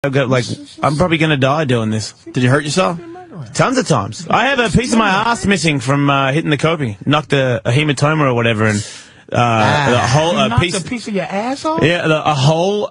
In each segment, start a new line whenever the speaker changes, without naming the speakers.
I'm probably going to die doing this.
Did you hurt yourself?
Tons of times. I have a piece of my ass missing from hitting the coping. Knocked a hematoma or whatever, and
a piece of your ass off?
Yeah, a hole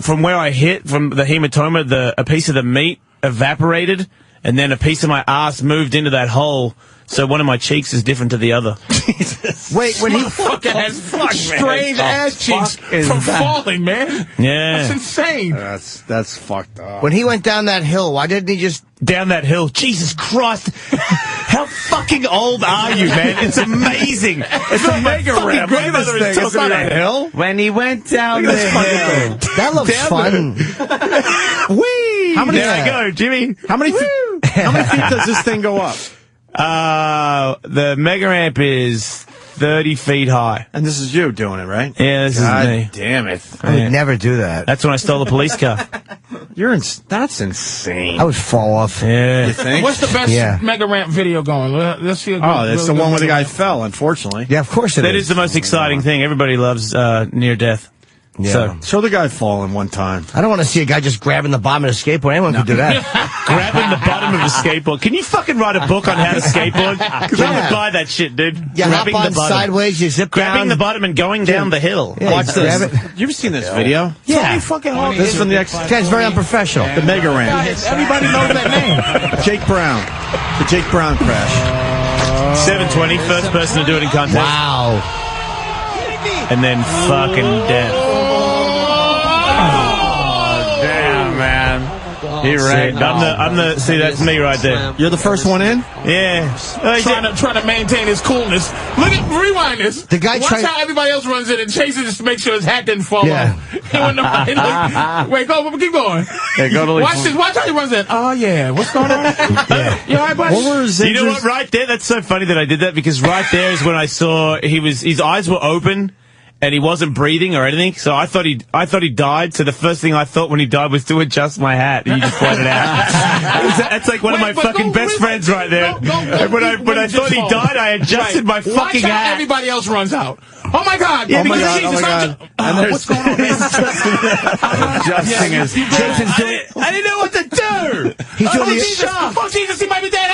from where I hit, from the hematoma, a piece of the meat evaporated, and then a piece of my ass moved into that hole. So one of my cheeks is different to the other.
Jesus. Wait, when he strange ass cheeks from falling, man.
Yeah.
That's insane.
That's fucked up.
When he went down that hill, why didn't he just...
Down that hill? Jesus Christ. How fucking old are you, man? It's amazing. It's a mega ramp.
Look at this thing. It's on that hill.
When he went down the hill.
That looks fun.
Whee!
How many?
There I go, Jimmy.
How many feet does this thing go up?
The mega ramp is 30 feet high.
And this is you doing it, right?
Yeah, this is me.
Damn it.
I would never do that.
That's when I stole the police car.
That's insane.
I would fall off.
Yeah.
You think?
What's the best mega ramp video going? Let's see.
That's the one where the guy fell, unfortunately.
Yeah, of course it is.
That is the most exciting thing. Everybody loves near death.
Yeah.
So
show the guy falling one time.
I don't want to see a guy just grabbing the bottom of a skateboard. Anyone could do that.
Grabbing the bottom of a skateboard. Can you fucking write a book on how to skateboard? Because I would buy that shit, dude.
Yeah, hop on sideways, you zip
grabbing
down.
the bottom and going down the hill.
Yeah,
watch this. You've seen this video?
Yeah.
This is from the
guy's very unprofessional.
The mega ramp.
Everybody knows that name.
Jake Brown. The Jake Brown crash.
720, first person to do it in contest.
Wow.
And then fucking death. Oh, damn, man. He ranked. See, that's me right there.
You're the first one in?
Yeah.
Trying to maintain his coolness. Rewind this.
The guy
Watch how everybody else runs in and chases just to make sure his hat didn't fall off. Wait, keep going.
Yeah, go to
Watch this. Watch how he runs in. Oh, yeah. What's going on? You all right, buddy?
You know what? Right there, that's so funny that I did that, because right there is when I saw his eyes were open. And he wasn't breathing or anything, so I thought he died. So the first thing I thought when he died was to adjust my hat. And you just pointed out. That's like one of my fucking best friends right there. When I thought he died, I adjusted my fucking hat.
Watch how everybody else runs out. Oh my God!
Yeah, oh my God! And
what's going on, man?
Adjusting his.
Jason's doing.
I didn't know what to do.
He's doing
Jesus, he might be dead.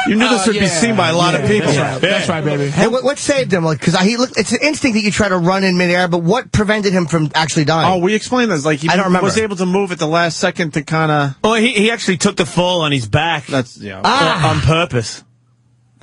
You knew this would be seen by a lot of people.
That's right, baby.
Hey, what saved him? Because it's an instinct that you try to run in midair, but what prevented him from actually dying?
Oh, we explained this. Like he was able to move at the last second to kind of.
Oh, he actually took the fall on his back.
That's
on purpose.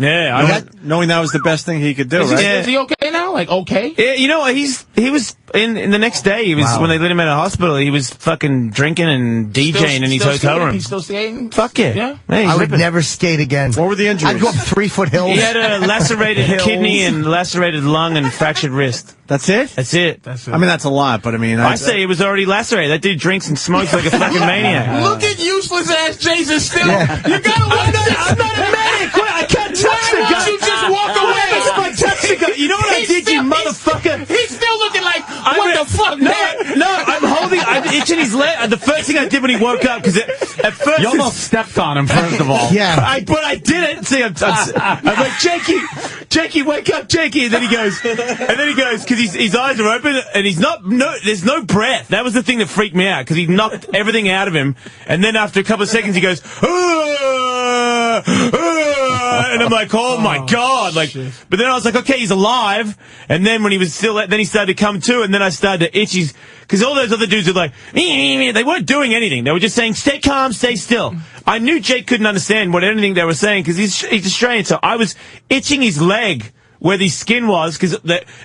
Yeah,
knowing that was the best thing he could do, right?
Is he okay now? Like, okay?
Yeah, you know, he was in the next day. He was when they let him out of hospital. He was fucking drinking and DJing in his hotel room.
He's still skating?
Fuck yeah!
Yeah.
Man,
I would never skate again.
What were the injuries?
I'd go up 3-foot hills.
He had a lacerated kidney and lacerated lung and fractured wrist.
That's it?
That's it.
I mean, that's a lot, but I mean...
I say he was already lacerated. That dude drinks and smokes like a fucking maniac.
Look at useless ass Jason still.
Yeah.
You gotta watch this.
I'm not a medic. I can't touch the guy.
You just walk away.
If I touch the guy, you know what I did, you motherfucker?
He's still looking like, what the fuck, man?
No, I'm itching his leg. The first thing I did when he woke up, because at first...
You almost stepped on him, first of all.
Yeah.
But I didn't. See, I'm like, Jakey, wake up, Jakey. And then he goes, because his eyes are open, and there's no breath. That was the thing that freaked me out, because he knocked everything out of him. And then after a couple of seconds, he goes, and I'm like, oh my God. But then I was like, okay, he's alive. And then when he was still, then he started to come to, and then I started to itch because all those other dudes were like, they weren't doing anything. They were just saying, stay calm, stay still. I knew Jake couldn't understand anything they were saying, because he's Australian. So I was itching his leg where the skin was, because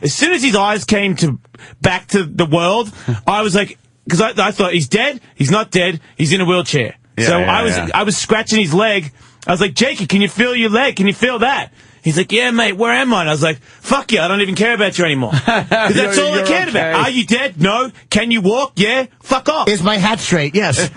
as soon as his eyes came back to the world, I was like, because I thought he's dead, he's not dead, he's in a wheelchair. I was scratching his leg. I was like, Jakey, can you feel your leg? Can you feel that? He's like, yeah, mate, where am I? And I was like, fuck you, I don't even care about you anymore. Because that's all I cared about. Are you dead? No. Can you walk? Yeah. Fuck off.
Is my hat straight? Yes.
Are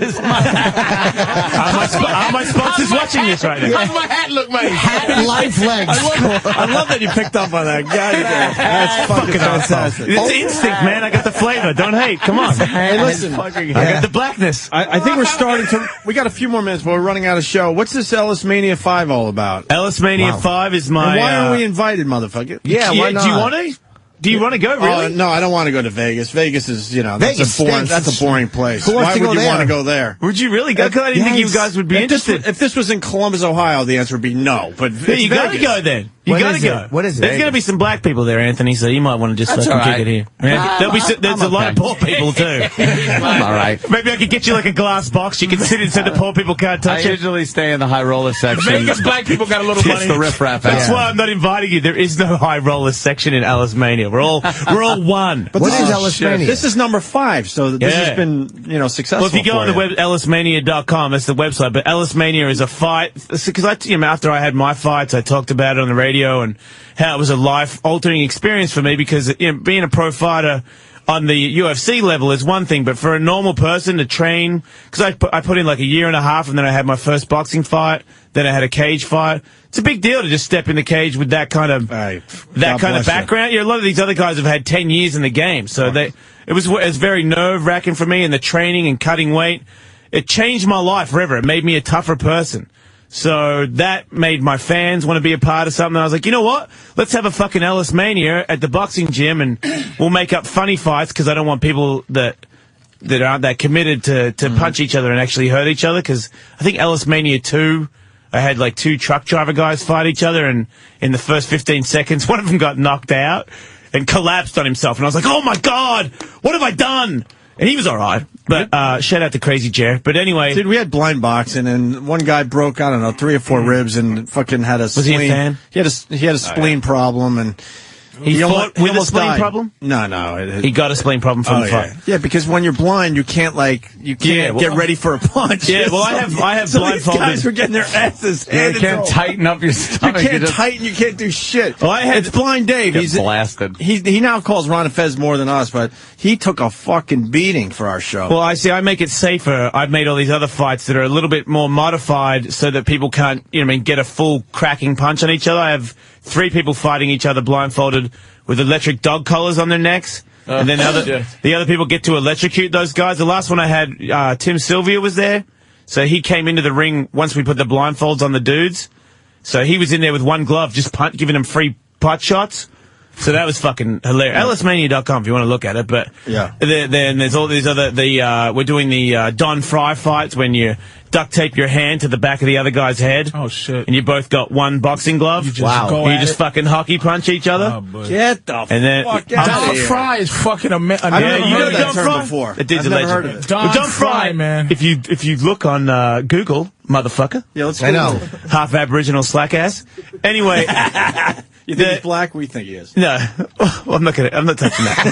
my sponsors watching this right now?
How's my hat look, mate?
Hat, life, legs.
I love that you picked up on that. That's fucking fantastic.
It's instinct, man. I got the flavor. Don't hate. Come on.
Hey, listen.
I got the blackness.
I think we're starting to... We got a few more minutes, but we're running out of show. What's this Ellis Mania 5 all about?
Ellis Mania 5 is my...
And why are we invited, motherfucker?
Yeah, why not?
Do you want to? Do you want to go, really?
No, I don't want to go to Vegas. Vegas is,
Vegas
that's a boring place.
Who wants
Why
to
would
go
you
there?
want to go there?
Would you really go? Because I didn't think you guys would be interested.
If this was in Columbus, Ohio, the answer would be no. But
you got to go then. You got to go.
What is it?
There's going to be some black people there, Anthony, so you might want to just fucking kick it here. There's a lot of poor people, too.
I'm all right.
Maybe I could get you like a glass box. You can sit in so the poor people can't touch it.
I usually stay in the high roller section.
Vegas black people got a little money.
It's the riffraff.
That's why I'm not inviting you. There is no high roller section in Ellis Mania. We're all one.
But
What is Ellis Mania?
This is number 5, so this has been, successful.
Well, if you go on the web, ellismania.com, that's the website. But Ellis Mania is a fight. Because after I had my fights, I talked about it on the radio and how it was a life-altering experience for me because being a pro fighter on the UFC level is one thing, but for a normal person to train, because I put in like a year and a half, and then I had my first boxing fight, then I had a cage fight. It's a big deal to just step in the cage with that kind of background. A lot of these other guys have had 10 years in the game, so it was very nerve-wracking for me, and the training and cutting weight, it changed my life forever. It made me a tougher person. So that made my fans want to be a part of something. I was like, you know what? Let's have a fucking Ellis Mania at the boxing gym, and we'll make up funny fights because I don't want people that aren't that committed to punch each other and actually hurt each other. Because I think Ellis Mania 2, I had like 2 truck driver guys fight each other, and in the first 15 seconds, one of them got knocked out and collapsed on himself. And I was like, oh my God, what have I done? And he was all right. But shout out to Crazy Jer. But anyway.
Dude, we had blind boxing, and one guy broke, 3 or 4 ribs and fucking had a spleen.
Was he a fan?
He had a spleen problem, and
he fought with a spleen problem?
No.
He got a spleen problem from the fight.
Yeah, because when you're blind, you can't get ready for a punch.
Yeah, well, I have
so
blindfolded.
These guys were getting their asses handed.
You can't tighten up your stomach.
You can't tighten. You can't do shit. Well, it's Blind Dave.
He's blasted.
He now calls Ron and Fez more than us, but he took a fucking beating for our show.
Well, I make it safer. I've made all these other fights that are a little bit more modified so that people can't, get a full cracking punch on each other. I have 3 people fighting each other blindfolded with electric dog collars on their necks. And then the other people get to electrocute those guys. The last one I had, Tim Sylvia was there. So he came into the ring once we put the blindfolds on the dudes. So he was in there with one glove, just giving them free pot shots. So that was fucking hilarious. ellismania.com if you want to look at it. But then there's all these other, we're doing the Don Fry fights when you duct tape your hand to the back of the other guy's head.
Oh, shit.
And you both got one boxing glove.
You just
fucking hockey punch each other.
Oh, boy.
Get the fuck out
Don
of here.
Fry is fucking amazing.
I've never heard of that
Don
term
Fry?
before.
That dude's
I've
a
never
legend.
heard of it.
Don Fry, man.
If you look on Google, motherfucker.
Yeah, let's
I know.
Half Aboriginal slack ass. Anyway.
You think he's black? We think he is.
No, I'm not touching that.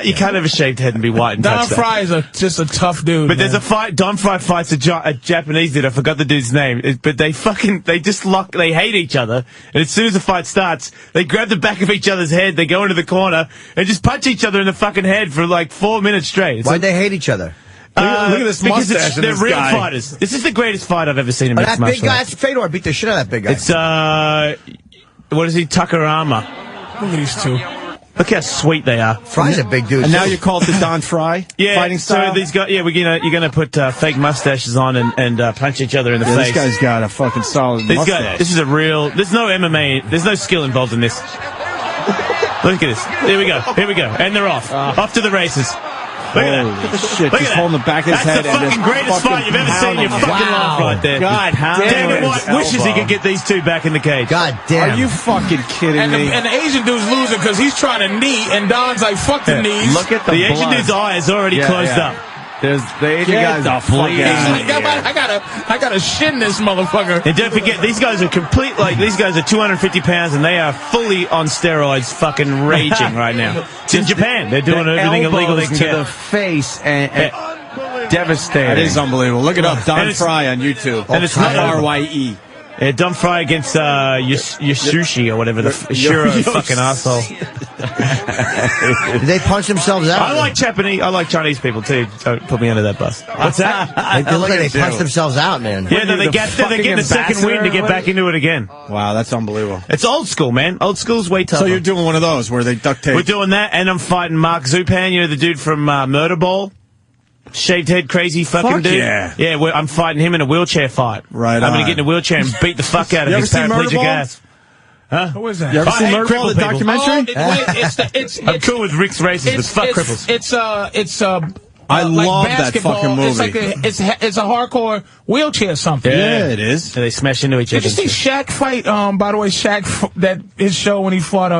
you can't have a shaved head and be white and
Don
touch that.
Fry is just a tough dude.
But there's a fight. Don Fry fights a Japanese dude. I forgot the dude's name. But they hate each other. And as soon as the fight starts, they grab the back of each other's head. They go into the corner and just punch each other in the fucking head for like 4 minutes straight.
Why'd they hate each other?
Look at this mustache.
They're real fighters. This is the greatest fight I've ever seen in mixed
That big
martial
guy,
arts.
that's Fedor. Beat the shit out of that big guy.
It's what is he? Takarama.
Look at these 2.
Look how sweet they are.
Fry's a big dude.
And now
too.
you call it the Don Fry fighting style?
So these guys, you're gonna put fake mustaches on and punch each other in the face.
This guy's got a fucking solid mustache.
This is a real. There's no MMA. There's no skill involved in this. Look at this. Here we go. And they're off. Off to the races. Look at that.
Shit,
Look
just
at
holding the back of his head.
That's the fucking greatest fight you've ever seen in your fucking life right there.
God damn
David
it.
White wishes he could get these 2 back in the cage.
God damn.
Are you fucking kidding me?
And the Asian dude's losing because he's trying to knee, and Don's like, fuck the knees.
Look at
The Asian dude's eye is already closed up.
There's the Asian guy's bleeding.
I gotta shin this motherfucker.
And don't forget, these guys are these guys are 250 pounds and they are fully on steroids fucking raging right now. It's in Japan. They're doing everything illegal they can
to
get.
the face and devastating.
That is unbelievable. Look it up. Don Fry on YouTube.
And it's not
R-Y-E.
Don Fry against Yasushi or whatever, the Shiro fucking asshole.
Did they punch themselves out?
I like Chinese people too. Don't put me under that bus. What's that?
They look like they punched themselves out, man.
Yeah, no, they're getting a second wind to get back into it again.
Wow, that's unbelievable.
It's old school, man. Old school's way tougher.
So you're doing one of those where they duct tape.
We're doing that, and I'm fighting Mark Zupan, the dude from Murder Ball. Shaved head, crazy fucking dude.
Yeah.
Yeah, I'm fighting him in a wheelchair fight.
Right
I'm going
on.
to get in a wheelchair and beat the fuck out of
You
his
ever seen Murder
paraplegic
Ball?
ass.
Who is that?
You ever
I
seen
hate
Murderball,
crippled
the
people.
documentary?
I'm cool with Rick's racism. It's fuck cripples.
I
like
love that
basketball.
fucking movie.
It's like it's a hardcore wheelchair something.
Yeah, it is.
And they smash into each other.
Did you see Shaq fight? By the way, Shaq that his show when he fought